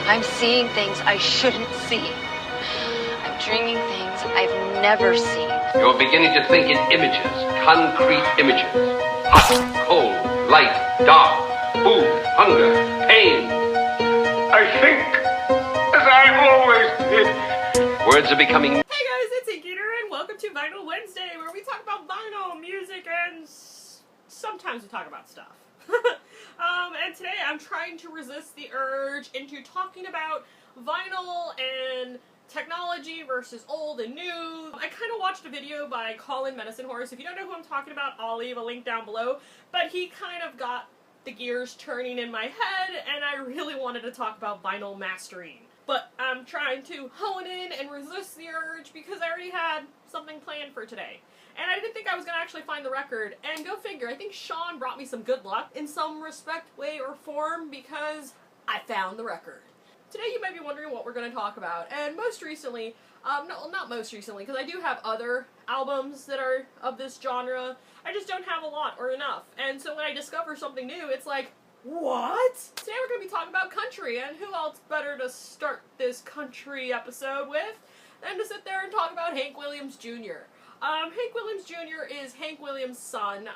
I'm seeing things I shouldn't see. I'm dreaming things I've never seen. You're beginning to think in images, concrete images. Hot, cold, light, dark, food, hunger, pain. I think as I always did. Words are becoming... Hey guys, it's Inkeater, and welcome to Vinyl Wednesday, where we talk about vinyl, music, and sometimes we talk about stuff. And today I'm trying to resist the urge into talking about vinyl and technology versus old and new. I kind of watched a video by Colin Medicine Horse. If you don't know who I'm talking about, I'll leave a link down below. But he kind of got the gears turning in my head, and I really wanted to talk about vinyl mastering. But I'm trying to hone in and resist the urge because I already had something planned for today. And I didn't think I was going to actually find the record. And go figure, I think Sean brought me some good luck in some respect, way, or form because I found the record. Today you might be wondering what we're going to talk about. And most recently, no, not most recently, because I do have other albums that are of this genre. I just don't have a lot or enough. And so when I discover something new, it's like, what? Today we're going to be talking about country, and who else better to start this country episode with than to sit there and talk about Hank Williams Jr. Hank Williams Jr. is Hank Williams' son.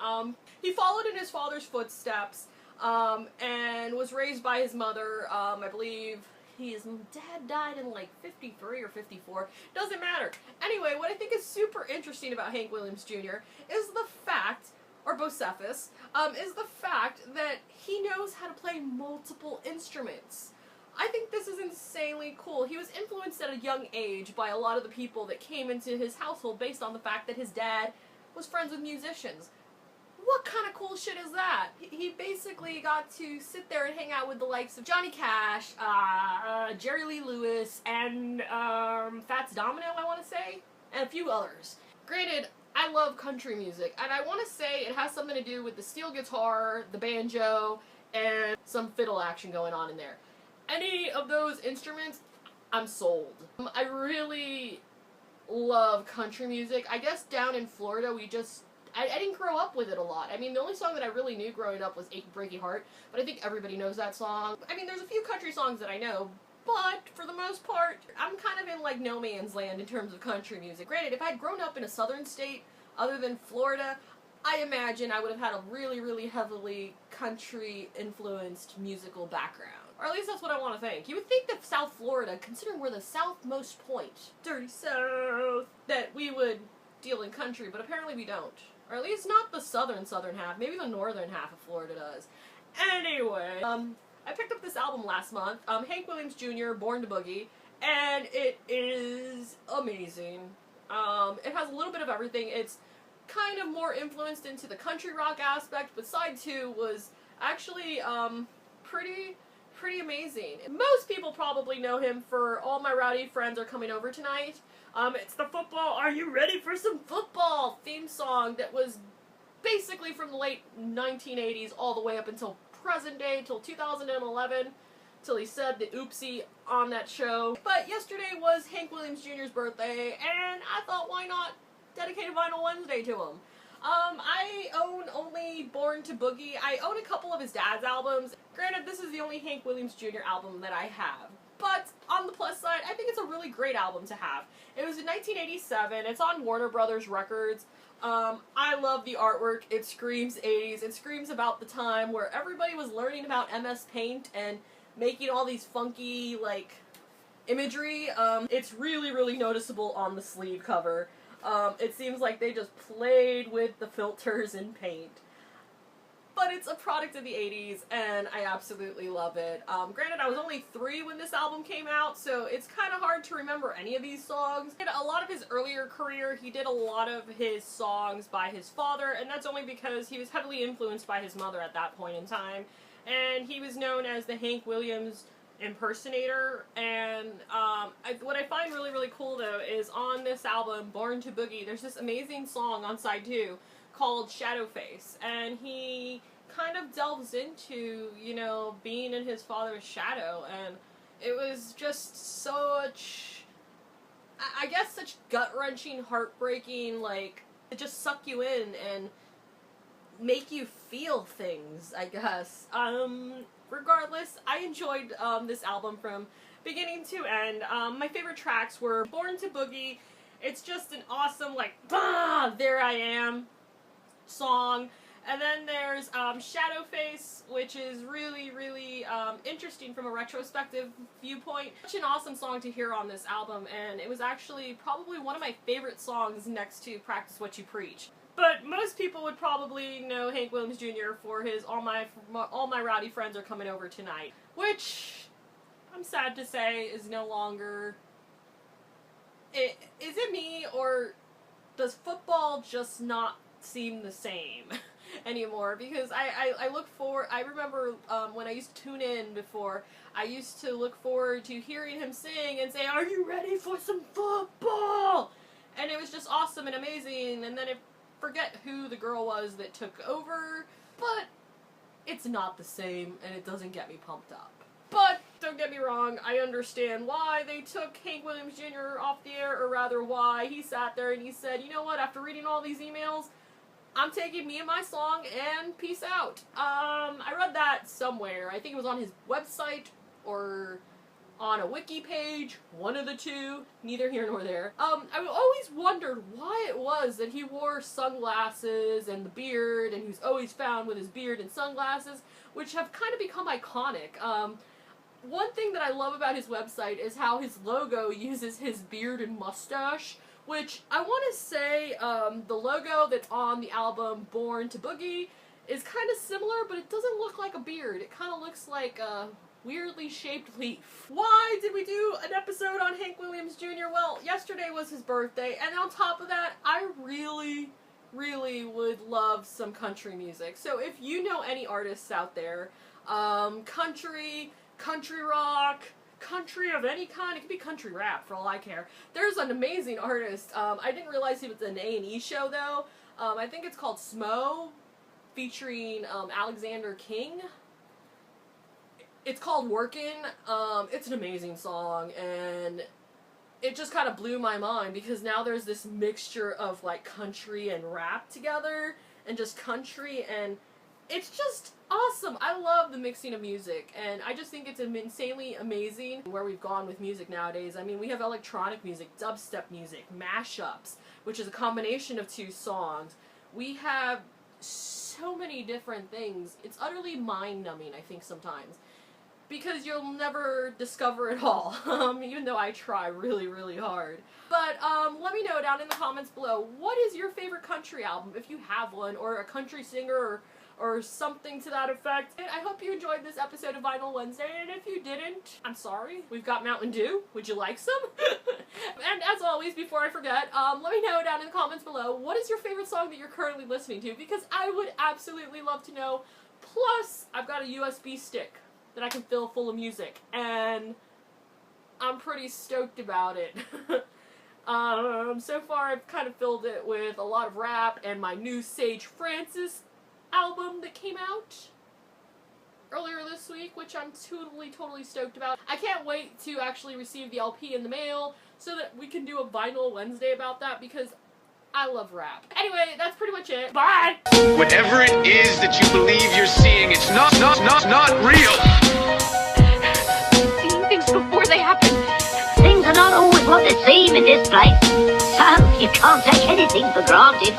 He followed in his father's footsteps, and was raised by his mother. I believe his dad died in like 53 or 54. Doesn't matter. Anyway, what I think is super interesting about Hank Williams Jr. is the fact, or Bocephus, is the fact that he knows how to play multiple instruments. I think this is insanely cool. He was influenced at a young age by a lot of the people that came into his household based on the fact that his dad was friends with musicians. What kind of cool shit is that? He basically got to sit there and hang out with the likes of Johnny Cash, Jerry Lee Lewis, and Fats Domino, I want to say, and a few others. Granted, I love country music, and I want to say it has something to do with the steel guitar, the banjo, and some fiddle action going on in there. Any of those instruments, I'm sold. I really love country music. I guess down in Florida, I didn't grow up with it a lot. I mean, the only song that I really knew growing up was Achy Breaky Heart, but I think everybody knows that song. I mean, there's a few country songs that I know, but for the most part, I'm kind of in like no man's land in terms of country music. Granted, if I'd grown up in a southern state other than Florida, I imagine I would have had a really, really heavily country-influenced musical background. Or at least that's what I want to think. You would think that South Florida, considering we're the southmost point, dirty south, that we would deal in country, but apparently we don't. Or at least not the southern half. Maybe the northern half of Florida does. Anyway, I picked up this album last month, Hank Williams Jr., Born to Boogie, and it is amazing. It has a little bit of everything. It's kind of more influenced into the country rock aspect, but side 2 was actually pretty amazing. Most people probably know him for All My Rowdy Friends Are Coming Over Tonight. It's the football, are you ready for some football theme song that was basically from the late 1980s all the way up until present day, till 2011, till he said the oopsie on that show. But yesterday was Hank Williams Jr.'s birthday, and I thought, why not dedicate a Vinyl Wednesday to him? I own only Born to Boogie. I own a couple of his dad's albums. Granted, this is the only Hank Williams Jr. album that I have. But on the plus side, I think it's a really great album to have. It was in 1987. It's on Warner Brothers Records. I love the artwork. It screams 80s. It screams about the time where everybody was learning about MS Paint and making all these funky, like, imagery. It's really, really noticeable on the sleeve cover. It seems like they just played with the filters and paint. But it's a product of the 80s, and I absolutely love it. Granted, I was only 3 when this album came out, so it's kind of hard to remember any of these songs. In a lot of his earlier career, he did a lot of his songs by his father, and that's only because he was heavily influenced by his mother at that point in time. And he was known as the Hank Williams impersonator, and what I find really, really cool, though, is on this album, Born to Boogie, there's this amazing song on side 2 called Shadowface, and he kind of delves into, you know, being in his father's shadow, and it was just such, I guess, such gut-wrenching, heartbreaking, like, it just suck you in and make you feel things, I guess. regardless, I enjoyed this album from beginning to end. My favorite tracks were Born to Boogie. It's just an awesome, like, bah, there I am song. And then there's Shadowface, which is really, really interesting from a retrospective viewpoint. Such an awesome song to hear on this album, and it was actually probably one of my favorite songs next to Practice What You Preach. But most people would probably know Hank Williams Jr. for his All My Rowdy Friends Are Coming Over Tonight, which I'm sad to say is no longer... Is it me, or does football just not seem the same anymore? Because I look for, I remember when I used to tune in before, I used to look forward to hearing him sing and say, "Are you ready for some football?" And it was just awesome and amazing. And then I forget who the girl was that took over, but it's not the same and it doesn't get me pumped up. But don't get me wrong, I understand why they took Hank Williams Jr. off the air, or rather why he sat there and he said, you know what, after reading all these emails, I'm taking me and my song and peace out. I read that somewhere. I think it was on his website or on a wiki page, one of the two, neither here nor there. I always wondered why it was that he wore sunglasses and the beard, and he was always found with his beard and sunglasses, which have kind of become iconic. One thing that I love about his website is how his logo uses his beard and mustache, which I want to say the logo that's on the album Born to Boogie is kind of similar, but it doesn't look like a beard. It kind of looks like a weirdly shaped leaf. Why did we do an episode on Hank Williams Jr.? Well, yesterday was his birthday, and on top of that, I really would love some country music. So if you know any artists out there, country rock, country of any kind, it could be country rap for all I care. There's an amazing artist, I didn't realize he was an A&E show though, I think it's called Smo, featuring Alexander King. It's called Workin'. It's an amazing song, and it just kind of blew my mind because now there's this mixture of like country and rap together, and just country, and it's just awesome. I love the mixing of music, and I just think it's insanely amazing where we've gone with music nowadays. I mean, we have electronic music, dubstep music, mashups, which is a combination of two songs. We have so many different things. It's utterly mind-numbing, I think, sometimes, because you'll never discover it all, even though I try really hard. But let me know down in the comments below, what is your favorite country album, if you have one, or a country singer, or something to that effect. And I hope you enjoyed this episode of Vinyl Wednesday, and if you didn't, I'm sorry. We've got Mountain Dew. Would you like some? And as always, before I forget, let me know down in the comments below, what is your favorite song that you're currently listening to, because I would absolutely love to know. Plus, I've got a USB stick that I can fill full of music, and I'm pretty stoked about it. So far I've kind of filled it with a lot of rap and my new Sage Francis album that came out earlier this week, which I'm totally stoked about. I can't wait to actually receive the LP in the mail so that we can do a Vinyl Wednesday about that, because I love rap. Anyway, that's pretty much it. Bye! Whatever it is that you believe you're seeing, it's not real. Seeing things before they happen. Things are not always what they seem in this place, so you can't take anything for granted.